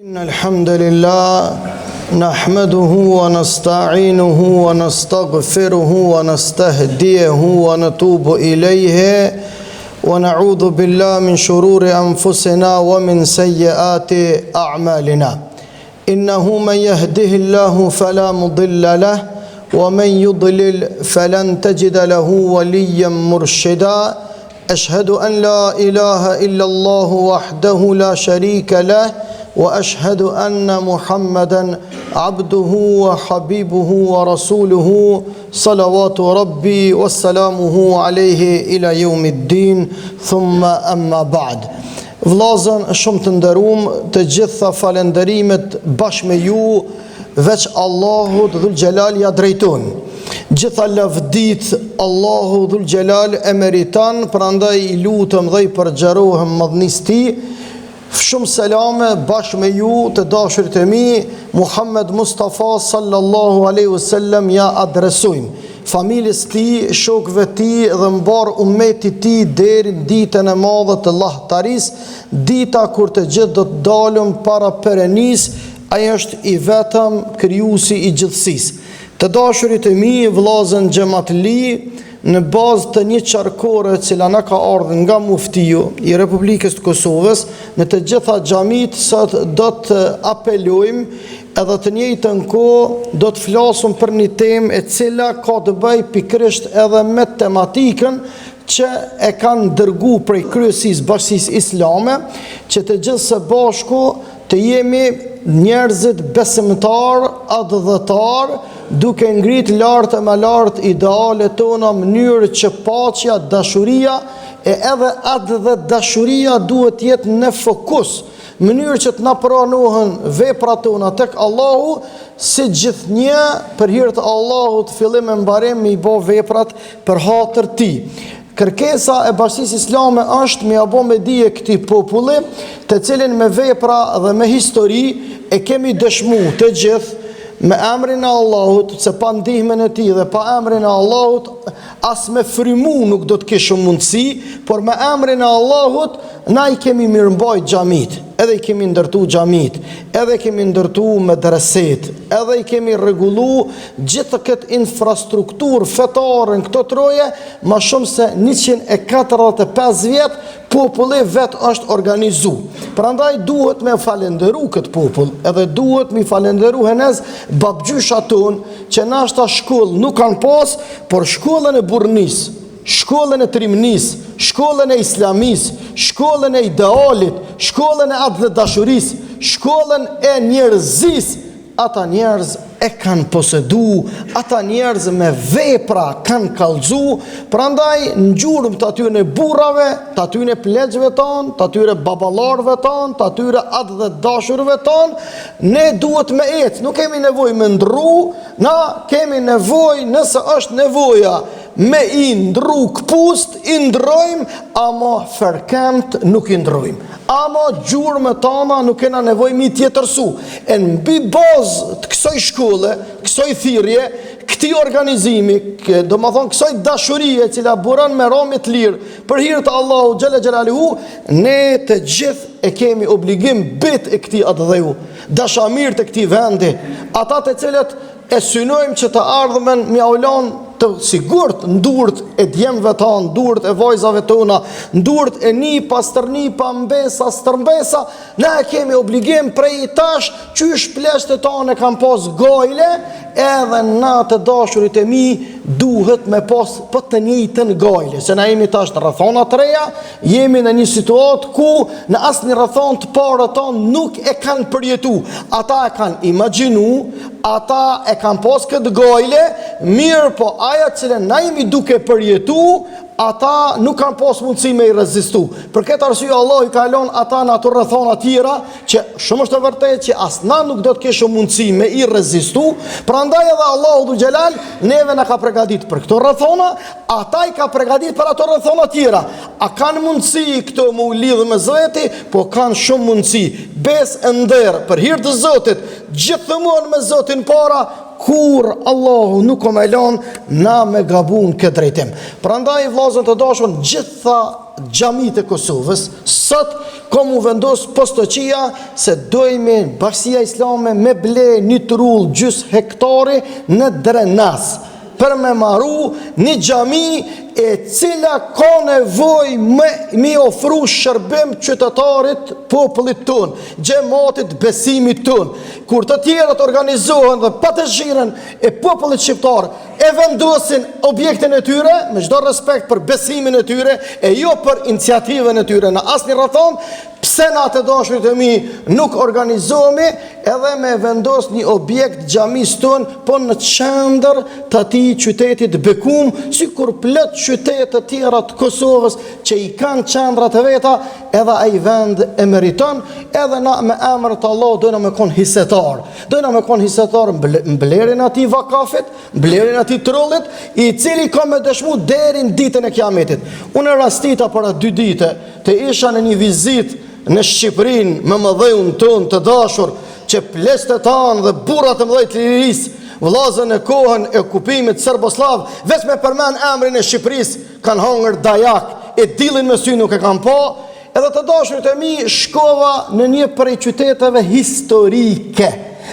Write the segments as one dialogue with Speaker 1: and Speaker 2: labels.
Speaker 1: إن الحمد لله نحمده ونستعينه ونستغفره ونستهديه ونتوب إليه ونعوذ بالله من شرور أنفسنا ومن سيئات أعمالنا إنه من يهده الله فلا مضل له ومن يضلل فلن تجد له وليا مرشدا أشهد أن لا إله إلا الله وحده لا شريك له وأشهد أن محمدا عبده وحبيبه ورسوله صلوات ربي وسلامه عليه إلى يوم الدين ثم أما بعد. Vllazën shumë të nderuam, të gjitha falënderimet bashkë me ju veç Allahut Dhul Xhelal ja drejton. Gjitha lavdit Allahu Dhul Xhelal e meriton, prandaj i lutem dhe i përgjarohem madhnisë tij. Shumë selame bashkë me ju të dashurit e mi, Muhammed Mustafa sallallahu alaihi wasallam ja adresojmë familjes ti, shokëve ti dhe mbar ummetit ti deri në ditën e madhe të lahtaris, dita kur të gjithë do të dalëm para perenis, ai është i vetëm krijuesi i gjithësisë. Të dashurit e mi, vllazën xhamatli, në bazë të një qarkore cila na ka ardhur nga muftiu i Republikës të Kosovës, në të gjitha xhamit sot do të apelojmë edhe të njëjtën kohë do të flasim për një temë e cila ka të bëjë pikërisht edhe me tematikën që e kanë dërgu prej kryesisë bashkisë islame, që të gjithë së bashku të jemi njerëzit besimtar, adhëtar, duke ngrit lartë e më lartë idealet tona, mënyrë që paqja, dashuria e edhe dhe dashuria duhet jetë në fokus, mënyrë që të na pranohen veprat tona tek Allahu, si gjithnjë për hir të Allahut fillim e mbarim me i bë veprat për hatër tij. Kërkesa e bashkisë islame është me apo me dije këtij populli, të cilin me vepra dhe me histori e kemi dëshmu të gjithë me emrin e Allahut, se pa ndihmën e tij dhe pa emrin e Allahut as me frymu nuk do të kishim mundësi, por me emrin e Allahut na i kemi mirëmbajt xhamit, edhe i kemi ndërtu xhamit, edhe i kemi ndërtu medreset, edhe i kemi rregullu gjithë këtë infrastrukturë fetare në këto troje, ma shumë se 145 vjet populli vet është organizu. Prandaj duhet me falenderu këtë popull, edhe duhet me falenderu henez babgjyshat tonë që nashta shkollë nuk kanë pas, por shkollën e burnis, shkollën e trimnis, shkollën e islamis, shkollën e idealit, shkollën e atë dhe dashuris, shkollën e njerëzis, ata njerëz e kanë posedu, ata njerëz me vepra kanë kallëzu, prandaj në gjurëm të atyre burrave, të atyre pleqve tonë, të atyre babalarve tonë, të atyre atë dhe dashurve tonë, ne duhet me ecë, nuk kemi nevoj me ndru, na kemi nevoj nëse është nevoja me i ndru këpust, i ndrojmë, ama ferkemt nuk i ndrojmë. Ama gjurmë tona nuk kena nevoj mi tjetërsu. E në mbi bazë të kësoj shkolle, kësoj thirrje, këti organizimi, do më thonë kësoj dashurie cila buran me ramit lirë për hir të Allahu Xhela Xhelaluhu, ne të gjithë e kemi obligim bit e këti adhëdheju, dashamir të këti vendi, ata të cilët e synojmë që të ardhmen mi aulon të sigurt ndurt e djemve tonë, ndurt e vajzave tona, ndurt e nipa, stërnipa, mbesa, stërmbesa, ne kemi obligim prej tash qysh pleshtet tonë e kam pas gajle, edhe na të dashurit e mi duhet me pas për të njëjtën gajle, se na jemi tash në rrethona të reja, jemi në një situatë ku në asë një rrethon të parë tonë nuk e kanë përjetu, ata e kanë imagjinu, ata e kanë pas këtë gajle, mirë po aja cilën na jemi duke përjetu, ata nuk kanë pas mundësi me i rezistu. Për këtë arsye Allah i ka lënë ata në ato rrethona tjera, që shumë është e vërtetë që as na nuk do të kishim mundësi me i rezistu, prandaj edhe Allahu Dhul Xhelal neve na ka përgatitur për këto rrethona, ata i ka përgatitur për ato rrethona tjera. A kanë mundësi këto me u lidhë me Zoti? Po kanë shumë mundësi. Besë e nder për hir të Zotit, gjithmonë me Zotin para, kur Allahu nuk o me lanë na me gabun këtë drejtim. Prandaj vllazën të dashur, gjitha xhamit e Kosovës sot kom u vendos postoqia se dojme Bashkia Islame me ble një trull gjys hektari në Drenas për me maru një xhami e cila ka nevoj me ofru shërbim qytetarit popullit ton, xhamatit besimit ton. Kur të tjerët organizohen dhe pa të zhiren e popullit shqiptar e vendosin objektin e tyre, me çdo respekt për besimin e tyre e jo për iniciativën e tyre në asnjë rrethon, pse na të dashurit e mi nuk organizohemi edhe me vendos një objekt xhamis ton po në qendër të atij qytetit bekum, sikur plot qytete të tjera të Kosovës që i kanë qendrat e veta, edhe ai vend e meriton, edhe na me emrin të Allah dojna me kon hisetar. Dojna me kon hisetar mblerin atij vakafit, mblerin atij trollit, i cili ka me dëshmu deri në ditën e Kiametit. Unë rastita para 2 dite të isha në një vizitë në Shqipërinë me mëdheun ton të dashur që plestet tanë dhe burrat e mëdhej të lirisë, vllazën e kohën e okupimit serboslav, veç me përmend emrin e Shqipërisë kanë hangër dajak, e dillin me sy nuk e kanë pa, edhe të dashurit e mi shkova në një prej qyteteve historike.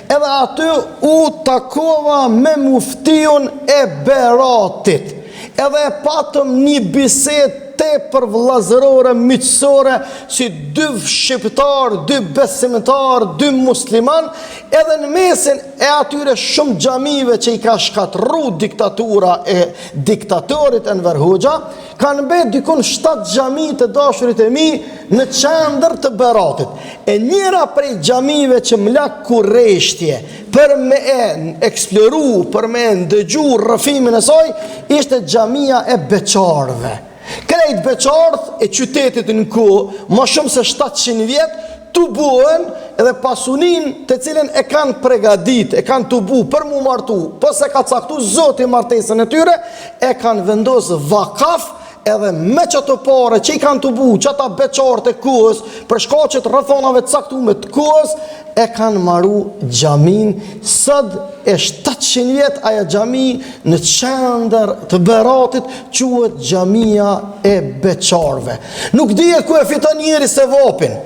Speaker 1: Edhe aty u takova me muftiun e Beratit. Edhe patëm një bisedë tepër vllazërore, miqësore, si 2 shqiptar, 2 besimtar, 2 musliman, edhe në mesin e atyre shumë xhamive që i ka shkatërru diktatura e diktatorit Enver Hoxha, kanë mbet dikun 7 xhami të dashurit e mi në qendër të Beratit. E njëra prej xhamive që më la kurreshtje për me e eksploru, për me e ndëgju rrëfimin e saj, ishte xhamia e Beqarëve. Krejt Beqardh e qytetit në kohë, më shumë se 700 vjet, të buën edhe pasunin të cilën e kanë pregadit, e kanë të bu për mu martu, për se ka caktu zoti martesën e tyre, e kanë vendosë vakaf edhe me qëto pare që i kanë të bu, qëta Beqardh e kohës, për shkaqet rrethonave caktume të kohës, e kanë maru xhamin. Sot e 700 vjet aja xhami në qendër të Beratit quhet xhamia e Beqarëve. Nuk dihet ku e fiton njëri se vapin.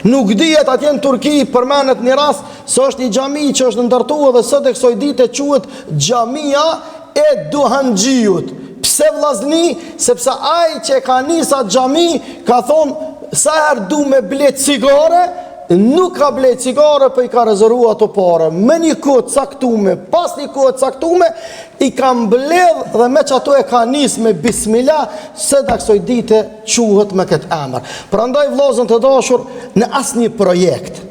Speaker 1: Nuk dihet atje në Turqi përmendet një rast se është një xhami që është ndërtuar dhe sot e kësaj dite quhet xhamia e Duhanxhiut. Pse vllazni? Sepse ai që ka nisa xhami ka thonë sa herë du me ble cigare, nuk ka ble cigare, për i ka rezervua ato pare. Me një kohë caktume, pas një kohë caktume, i ka mbledh dhe me që ato e ka nis me bismillah, se da kësoj dite quhet me këtë emër. Prandaj vllazën të dashur, në asnjë projekt,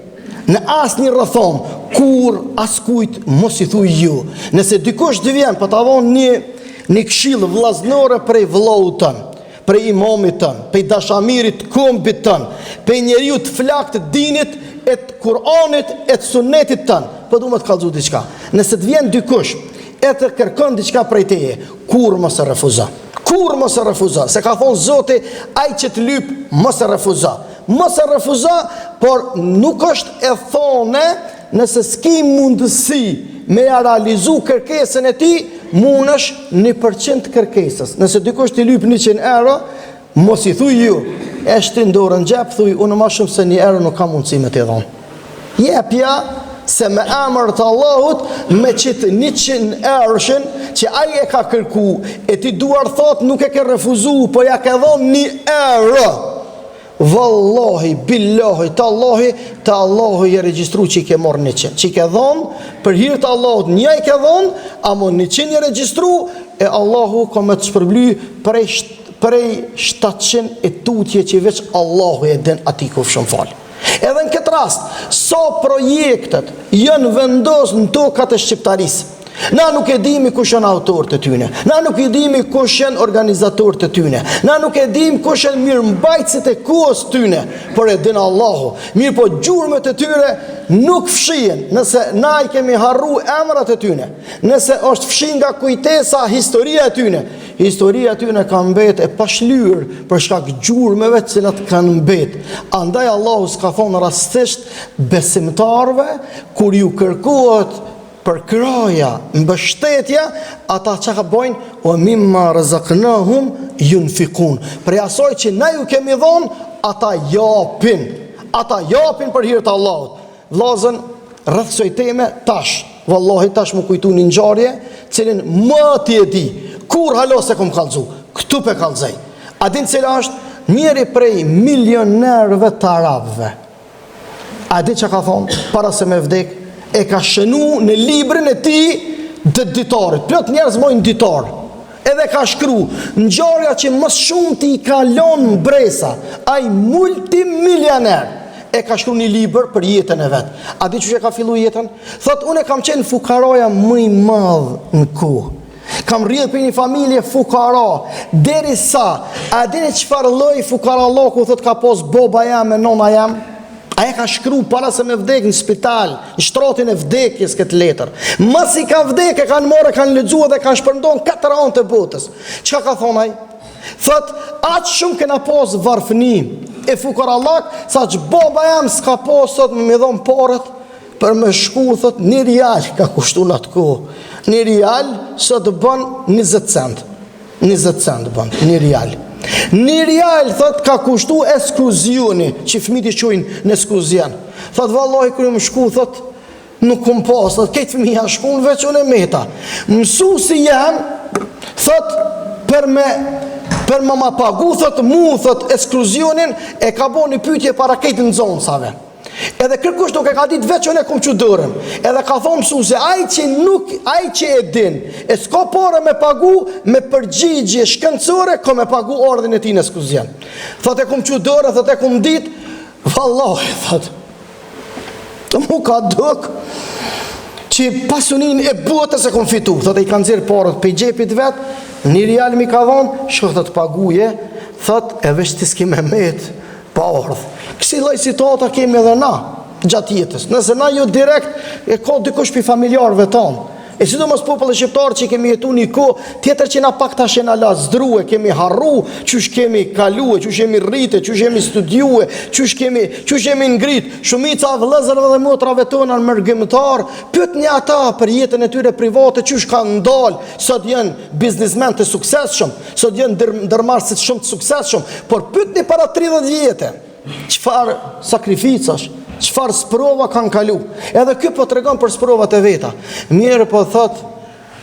Speaker 1: në asnjë rrethon, kur askujt mos i thuj ju. Nëse dikush të vjen për të avon një këshill vllaznore prej vllaut tën, prej imamit tën, prej dashamirit kombit tën, prej njeriu të flakt të dinit, e të Kur'anit, e të sunnetit tën, po du me të kallëzu diçka. Nëse të vjen dikush e të kërkon diçka prej teje, kur mos e refuzo. Kur mos e refuzo, se ka thonë Zoti, ai që të lyp mos e refuzo. Mos e refuzo, por nuk është e thone nëse s'ki mundësi me realizu kërkesën e ti, munësh 1% kërkesës. Nëse dikush t'i lyp 100 euro, mos i thuj ju, e shtin dorën gjep, thuj, unë ma shumë se 1 euro nuk ka mundësi me t'i dhonë. Jepja se me emër të Allahut, me qitë 100 euroshin, që ai e ka kërku, e ti duar thot nuk e ke refuzu, po ja ke dhonë 1 euro. Wallahi, billahi, të Allahu i regjistru që i ke morë 100, që i ke dhonë, për hirë të Allahut një i ke dhonë, amo 100 i regjistru, e Allahu ka me të shpërbly prej 700 e tutje që veç Allahu e den ati ku shumë falë. Edhe në këtë rast, so projektet janë vendos në tokat e shqiptarisë, na nuk e dimi kush janë autorët e tyne, na nuk e dimi kush janë organizatorët e tyne, na nuk e dimi kush janë mirëmbajtësit e kohës tyne, por e din Allahu. Mirë po gjurmët e tyre nuk fshihen, nëse na i kemi harru emrat e tyne, nëse është fshin nga kujtesa historia e tyne. Historia e tyne ka mbet e pashlyer për shkak gjurmëve të cilat kanë mbet. Andaj Allahu s'ka thonë rastisht besimtarve kur ju kërkohet për kraja, mbështetja, ata që ka bojnë, o mimma rëzaknahum yunfikun. Prej asoj që na ju kemi dhonë, ata japin. ata japin për hir të Allahut. Vllazën, rreth kësaj teme tash, vallahi tash më kujtu një ngjarje, cilën më ti e di, kur halo se kom kallzu, këtu pe kallzoj. A din cila është njëri prej milionerëve të arabëve? A di që ka thonë para se me vdek? E ka shënu në librin e ti të ditarit. Plot njerëz mojnë ditar. Edhe ka shkru ngjarja që më shumë ti i kalon mbresa. Ai multimilioner e ka shkru një libër për jetën e vet. A di që ka fillu jetën? Thot, unë kam qenë fukaraja më i madh në kohë. Kam rrjedh për një familje fukara, derisa a dini çfarë lloj fukaralloku thot ka pos baba jam e nona jam? Aja ka shkru para se me vdek në spital, në shtratin e vdekjes këtë letër. Mas i ka vdek, e kanë morë, kanë lexuar dhe kanë shpërndon 4 anë të botës. Çka ka thonë ai? Thot, aq shumë kena pos varfëni e fukarallak, sa që baba jam s'ka pos thot me dhon porët për me shku, thot, 1 rial ka kushtu në atë kohë. 1 rial sot bën 20 cent. 20 cent bën 1 rial. 1 rial, thot, ka kushtu ekskluzioni, që fëmijët i quajnë në ekskluzion. Thot, vallahi kur më shku, thot, nuk kom pas, thot, këtë fëmija shkun veç unë e meta. Mësuesi jam, thot, për më pagu, thot, mu, thot, eksklusionin, e ka bo një pyetje para këtë në zonësave. Edhe kërkush nuk e ka ditë veç unë e kom që dërëm. Edhe ka thonë mësuesi, ai që e din, e s'ka pare me pagu me përgjigje shkencore, ko me pagu ordin e ti në ekskluzion. Thot, e kom që dërëm, thot, e kom ditë, vallahi, thot, mu ka dëk që pasunin e botës e kom fitu. Thot, e i kanë zirë parët pe gjepit vetë, 1 rial mi ka dhonë, shkë thot paguje, thot, e veç ti s'ki me metë pa ardhë. Kësi lloj situata kemi edhe na gjatë jetës. Nëse na jo direkt e ka dikush për familjarëve tonë. E sidomos populli shqiptar që kemi jetu një kohë tjetër që na pak tash e na lazdrue, kemi harru, çush kemi kalue, çush jemi rrite, çush jemi studiue, çush jemi ngrit. Shumica vëllezërve dhe motrave tona në mërgëmtar, pyetni ata për jetën e tyre private, çush kanë ndal, sot janë biznesmen të suksesshëm, sot janë ndërmarrësit shumë të suksesshëm, por pyetni para 30 vjetë, çfarë sakrificash, çfarë sprova kanë kalu. Edhe ky po tregon për sprovat e veta. Mirë po thot,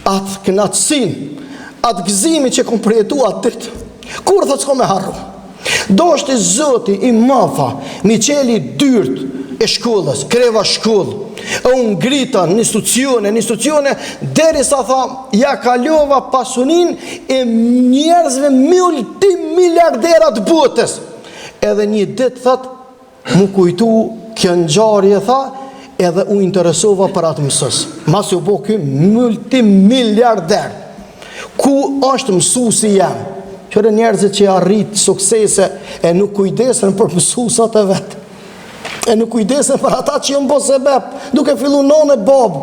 Speaker 1: atë knatësin, atë gëzimi që kom përjetu atë ditë, kur thot s'ko me harru. Do është i zoti i mafa, mi qeli dyrt e shkollës, kreva shkollë, e unë grita në institucione, deri sa tha, ja kalova pasunin e njerëzve multimiliarderat botës. Edhe një ditë thot, mu kujtu kjo ngjarje tha, edhe u interesova për atë mësues. Mas u bo ky multimiliarder. Ku është mësuesi jam? Qëre njerëzit që arrit suksese e nuk kujdesen për mësuesat e vet. E nuk kujdesen për ata që janë bo sebeb, duke fillu nonë e babë,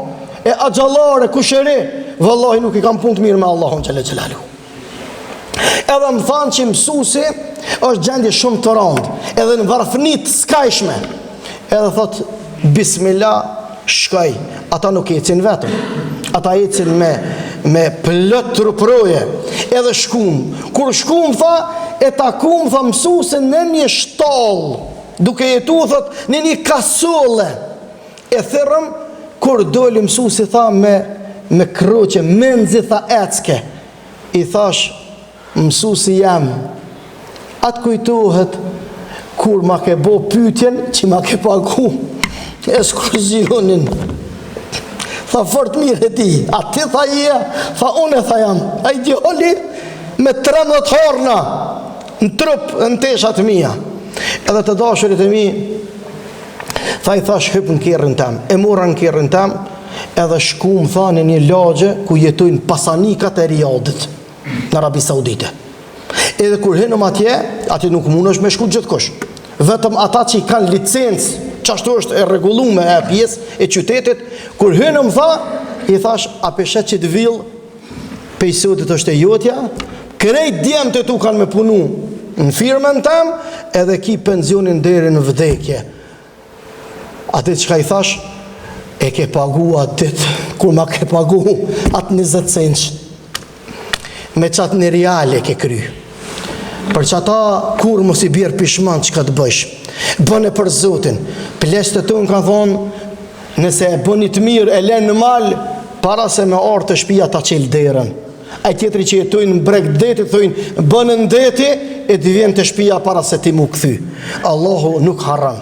Speaker 1: e axhallare, kusheri, vallahi nuk i kam punë të mirë me Allahun xhallal xhelalu. Edhe më thanë që mësuesi është gjendje shumë të rëndë, edhe në varfënit skajshme. Edhe thot, bismillah, shkoj. Ata nuk ecin vetëm, ata ecin me plot truproje. Edhe shkum. Kur shkum, tha, e takum, tha, mësuesin në një shtallë, duke jetu, thot, në një kasole. E thërëm, kur doli mësuesi, tha, me kroqe, menzi, tha, ecke. I thash, mësuesi jam, atë kujtohet kur ma ke bo pyetjen që ma ke pagu ekskluzionin. Tha, fort mirë e ti, a ti tha je, tha unë tha jam, a i djoli me 13 horna në trup, në teshat mija. Edhe të dashurit e mi, tha i thash hypë në kerrin tem, e mora në kerrin tem, edhe shkum, tha, në një lagje ku jetojnë pasanikat e Riyadit në Arabi Saudite. Edhe kur hinëm atje nuk mund është me shku gjithkosh. Vetëm ata që i kanë licencë, qashtu është e rregulluar e pjesë e qytetit, kur hinëm tha, i thash, a peshet që të vill, pejsotit është e jotja, krejt djemët e tu kanë me punu në firmën tem, edhe ki pensionin deri në vdekje. Atë që ka i thash, e ke pagu atë ditë, kur ma ke pagu atë 20 cenç. Me qatë 1 rial e ke kry. Për që ata kur mos i bjerë pishman që ka të bësh. Bëne për Zotin. Pleshtë të unë ka thonë, nëse e bëni të mirë, e lenë në malë, para se me orë të shpia ta qelë derën. A tjetëri që jetojnë në breg deti, thujnë, bënë në deti, e të vjen të shpia para se ti mu këthy. Allahu nuk harran.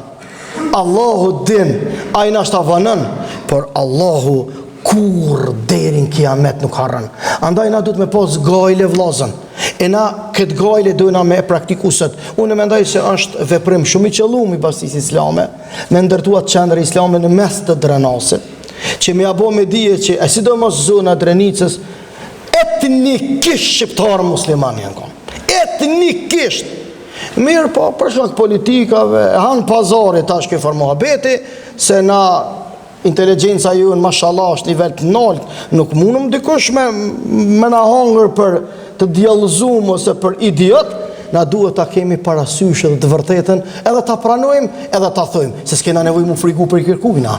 Speaker 1: Allahu din, a i nashta vënën, por Allahu kur derin kiamet nuk harran. Andaj na du të me pos gajle vlazën. E na këtë gajle dojna me praktikusët. Unë mendoj se është veprim shumë i qëllum i bastis islame, me ndërtuat qendër islame në mes të drenasit, që me abo me dije që e sidomos zona Drenicës, etnikisht shqiptarë musliman janë konë. Etnikisht. Mirë po, për shkak politikave, hanë pazarit tash ke formuhabeti, se na inteligenca ju në mashallah është nivel të nalt, nuk mundëm dikush me na hangër për të djallëzum ose për idiot, na duhet ta kemi parasysh edhe të vërtetën, edhe ta pranojmë, edhe ta thojmë, se s'kena nevojë mu frigu për i kërkujna,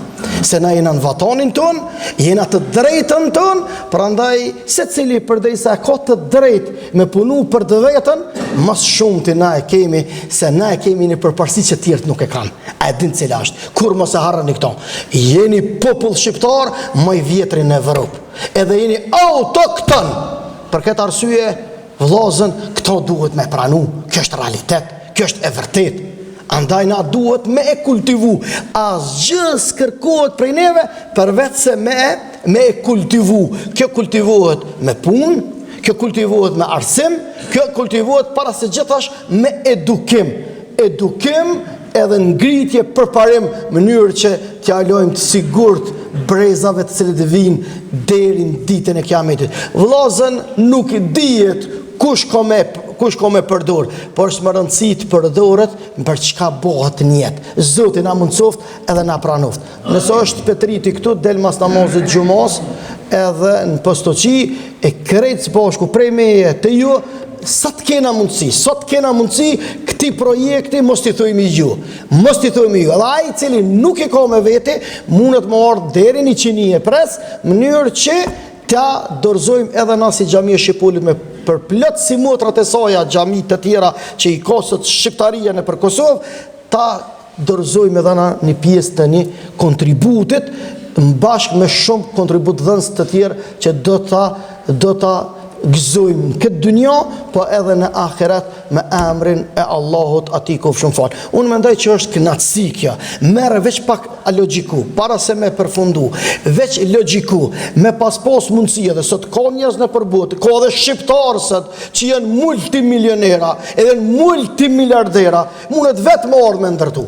Speaker 1: se na jena në vatanin ton, jena të drejtën ton, prandaj se cili përderisa ka të drejt me punu për të vetën, mas shumë të na e kemi, se na e kemi një përparësi që tjertë nuk e kanë. A e din cila është, kur mos e harrani këto. Jeni popull shqiptar më i vjetri në Evropë, edhe jeni autokton. Për këtë arsye, vllazën, këto duhet me pranu, kjo është realitet, kjo është e vërtet. Andaj na duhet me e kultivu. Asgjë s'kërkohet prej neve përveç se me e kultivu. Kjo kultivohet me punë, kjo kultivohet me arsim, kjo kultivohet para se gjithash me edukim. Edukim edhe ngritje përparim, mënyrë që t'ja lojmë të sigurt brezave të cilët vinë deri në ditën e kiametit. Vllazën nuk dihet kush ka me përdor, por është më rëndësi të përdoret për çka bëhet në jetë. Zoti na mundsoft edhe na pranoft. Nëse është Petriti këtu, del mas namazit xhumos, edhe në postoqi e krejt së bashku prej meje të ju, sot kena mundësi këti projekti mos t'i thojmë ju. Edhe ai i cili nuk e ka me vete, mundet më ardhë deri 100 pres, mënyrë që t'ja dorëzojmë edhe na si xhamia Shqipolit me për plot si motrat e saja xhami të tjera që i kosët shqiptaria në për Kosovë, ta dorëzojmë edhe na një pjesë të një kontributit, bashkë me shumë kontribut dhënës të tjerë që do ta gëzojmë në këtë dynja, po edhe në ahiret me emrin e Allahut ati kof shumë falë. Unë mendoj që është kënaqësi kjo. Merë veç pak a logjiku, para se me përfundu, veç logjiku, me pas mundësia dhe sot ka njerëz në përbot, ka edhe shqiptarësët që janë multimilionera, edhe multimiliardera, mundet vetë më ardhë me ndërtu.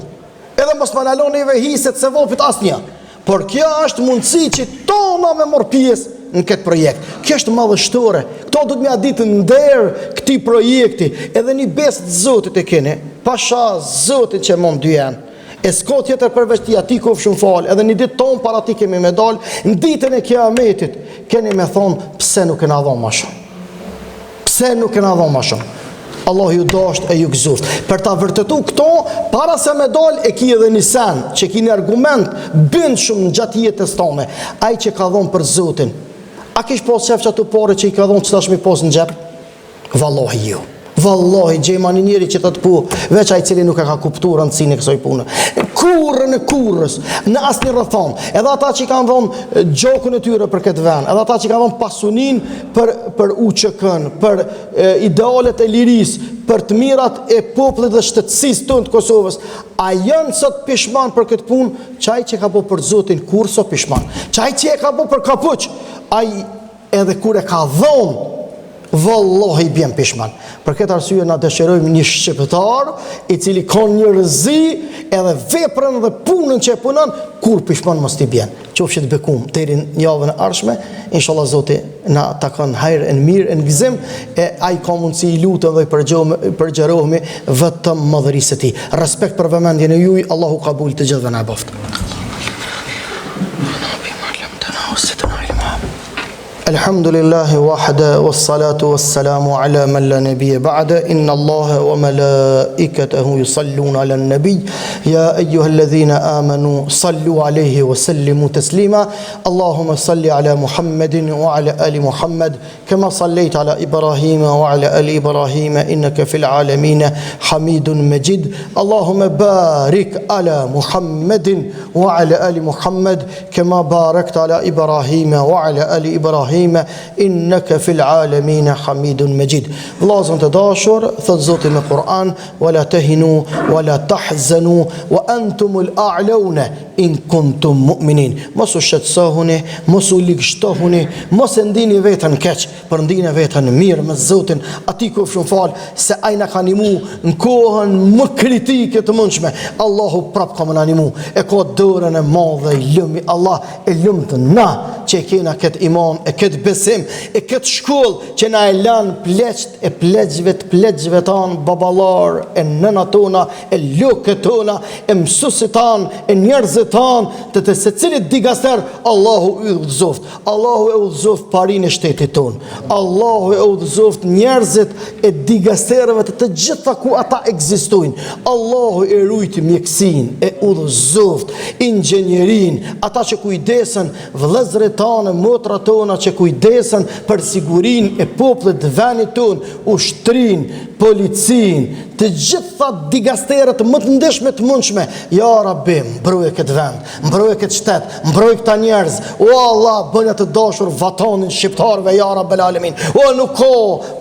Speaker 1: Edhe mos më nalon neve hiset se vopit asnjë. Por kjo është mundësi që tona me mor pjesë në këtë projekt. Kjo është madhështore. Këto du të mja ditë ndërë këti projekti, edhe një besë të Zotit e keni, pasha Zotit që mund dy janë. E s'ko tjetër përveç ti ati kof shumë falë, edhe një ditë tonë para ti kemi me dalë, në ditën e kiametit, keni me thonë, pse nuk e na dhonë ma shumë? Pse nuk e na dhonë ma shumë? Allah ju dasht e ju gëzoft. Për ta vërtetu këto, para se me dal e ki edhe një sen, që ki një argument, bënd shumë në gjatë jetës tome, ai që ka dhonë për Zotin. A kish pas qef që ato pare që i ka dhonë që ta shmi pas në gjep? Vallahi ju. Vallahi, gjema një njëri që të të pu, veç a i cili nuk e ka kuptu rëndësin e kësoj punë. Kurën e kurës, në asë një rëthon, edhe ata që i kanë dhonë gjokën e tyre për këtë ven, edhe ata që i kanë dhonë pasunin për UÇK-n, për idealet e liris, për të mirat e popullit dhe shtetësisë tonë të Kosovës, a janë sot pishman për këtë punë, qaj që ka bo për Zotin, kur so pishman, qaj që e ka bo për kapuq, aj edhe kur e ka dhonë, vallahi bjen pishman. Për këtë arsye na dëshirojmë një shqiptar i cili ka njerëzi edhe veprën dhe punën që e punon, kur pishman mos t'i bjen. Qofshit bekum deri në javën e ardhshme, inshallah Zoti na takon hajër e mirë në gëzim, e ai ka mundësi i lutem dhe përgjerohemi vetëm madhërisë së tij. Respekt për vëmendjen e juaj, Allahu kabul të gjithëve na boft. الحمد لله وحده والصلاة والسلام على من لا نبي بعده إن الله وملائكته يصلون على النبي يا أيها الذين آمنوا صلوا عليه وسلموا تسليما اللهم صل على محمد وعلى آل محمد كما صليت على إبراهيم وعلى آل إبراهيم إنك في العالمين حميد مجيد اللهم بارك على محمد وعلى آل محمد كما باركت على إبراهيم وعلى آل إبراهيم إنك في العالمين حميد مجيد لازم تداشر ثزوت من القرآن ولا تهنوا ولا تحزنوا وأنتم الأعلون إن كنتم مؤمنين مosu shqetësohuni, mosu ligështohuni, mos e ndini vetën keq, për ndini vetën mirë me Zotin, ati ku shumë falë se ai na ka nimu në kohën më kritike të mundshme. Allahu prap ka më na nimu, e ka dorën e madhe i lëmi Allah, e lëmtë na që e kena këtë iman, e këtë besim, e këtë shkollë që na e lanë pleqt e pleqve tanë, babalar, e nëna tona, e lukët tona, e mësusit tanë, e njerëzit tanë, të se cilit digaster, Allahu e udhëzoft. Allahu e udhëzoft parin e shtetit tonë. Allahu e udhëzoft njerëzit e digasterëve të gjitha ku ata ekzistojnë. Allahu e rujti mjekësin, e udhëzoft inxhenjerin, ata që kujdesen vëllezërit tanë, motra tona që kujdesen për sigurin e popullit të vendit tonë, ushtrin, policin, të gjitha digasterët më të ndeshme të mundshme. Ja Rabbi, mbroje këtë vend, mbroje këtë shtet, mbroje këta njerëz. O Allah, bënë të dashur vatanin shqiptarëve, ja Rabbel Alamin. O nuk ka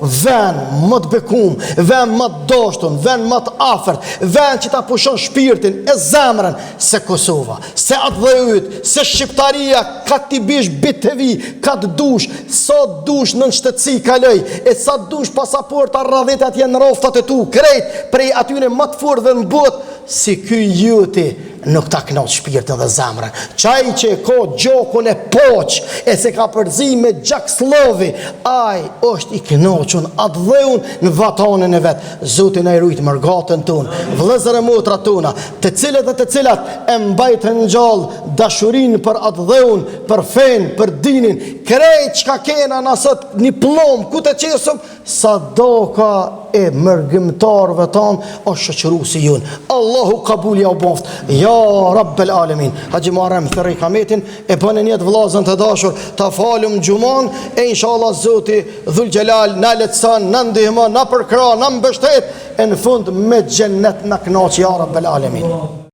Speaker 1: vend më të bekum, vend më të dashtun, vend më të afërt, vend që ta pushon shpirtin e zemrën se Kosova, se Atdhejut, se Shqiptaria, ka t'i bish bit të vi, ka të dush, sa dush në shtetësi kaloj, e sa dush pasaporta radhetat jenë roftat e tu, krejt prej atyre më të fortë në botë, si ky juti nuk ta knaq shpirtin dhe zemrën. Çaj që ka gjokun e poq, e se ka përzi me gjaksllovi, ai është i kënaqur Atdheun në vatanin e vet. Zoti na i rujt mërgatën tonë, vëllezër e motra tona, të cilët e të cilat e mbajtën gjallë dashurinë për Atdheun, për fen, për dinin, krejt çka kena na sot një plom ku të qesëm, sadaka e mërgëmtarëve tanë o shoqëruesi jon. Allahu kabul ja u boft. Ja Rabbel Alamin. Haxhi Muharrem Ferri Kametin e bën një vëllazën të dashur, ta falum xhuman e inshallah Zoti Dhul Xhelal na lehtëson, na ndihmon, na përkrah, na mbështet e në fund me xhennet na kënaq ja Rabbel Alamin.